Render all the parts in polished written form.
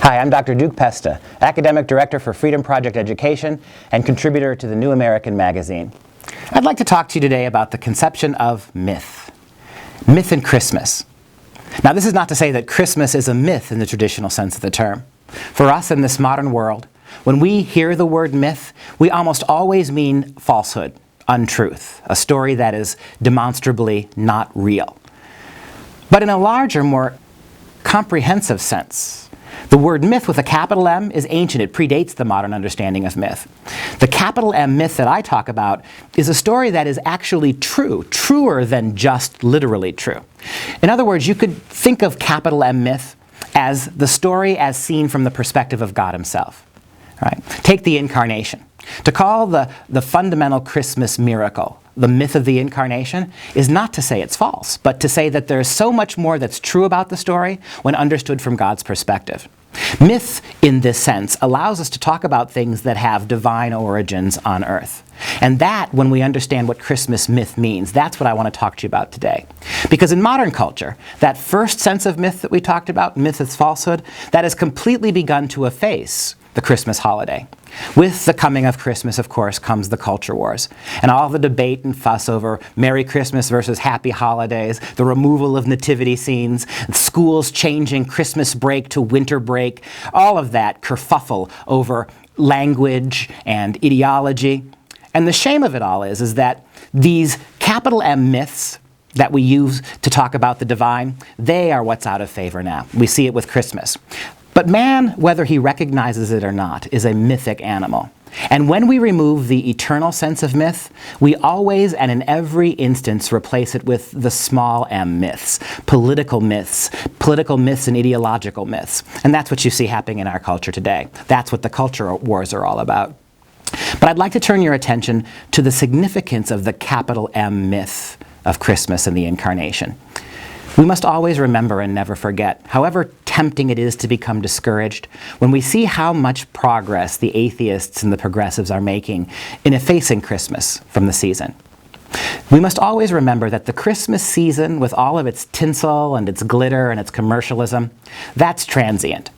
Hi, I'm Dr. Duke Pesta, Academic Director for Freedom Project Education and contributor to the New American Magazine. I'd like to talk to you today about the conception of myth. Myth and Christmas. Now, this is not to say that Christmas is a myth in the traditional sense of the term. For us in this modern world, when we hear the word myth, we almost always mean falsehood, untruth, a story that is demonstrably not real. But in a larger, more comprehensive sense, the word myth with a capital M is ancient. It predates the modern understanding of myth. The capital M myth that I talk about is a story that is actually true, truer than just literally true. In other words, you could think of capital M myth as the story as seen from the perspective of God himself. Right? Take the incarnation. To call the fundamental Christmas miracle the myth of the incarnation is not to say it's false, but to say that there's so much more that's true about the story when understood from God's perspective. Myth, in this sense, allows us to talk about things that have divine origins on earth. And that, when we understand what Christmas myth means, that's what I want to talk to you about today. Because in modern culture, that first sense of myth that we talked about, myth as falsehood, that has completely begun to efface the Christmas holiday. With the coming of Christmas, of course, comes the culture wars, and all the debate and fuss over Merry Christmas versus Happy Holidays, the removal of nativity scenes, schools changing Christmas break to winter break, all of that kerfuffle over language and ideology. And the shame of it all is that these capital M myths that we use to talk about the divine, they are what's out of favor now. We see it with Christmas. But man, whether he recognizes it or not, is a mythic animal. And when we remove the eternal sense of myth, we always and in every instance replace it with the small m myths, political myths and ideological myths. And that's what you see happening in our culture today. That's what the culture wars are all about. But I'd like to turn your attention to the significance of the capital M myth of Christmas and the incarnation. We must always remember and never forget, however tempting it is to become discouraged, when we see how much progress the atheists and the progressives are making in effacing Christmas from the season. We must always remember that the Christmas season, with all of its tinsel and its glitter and its commercialism, that's transient.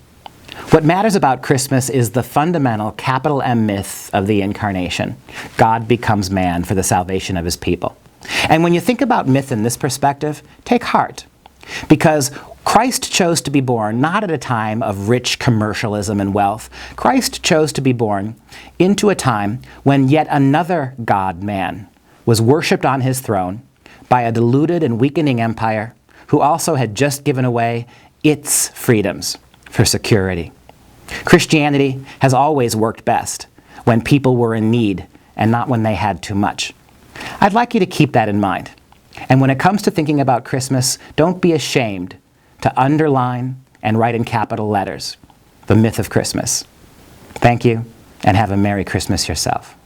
What matters about Christmas is the fundamental capital M myth of the incarnation. God becomes man for the salvation of his people. And when you think about myth in this perspective, take heart. Because Christ chose to be born not at a time of rich commercialism and wealth. Christ chose to be born into a time when yet another God-man was worshipped on his throne by a deluded and weakening empire who also had just given away its freedoms for security. Christianity has always worked best when people were in need and not when they had too much. I'd like you to keep that in mind. And when it comes to thinking about Christmas, don't be ashamed to underline and write in capital letters the myth of Christmas. Thank you, and have a Merry Christmas yourself.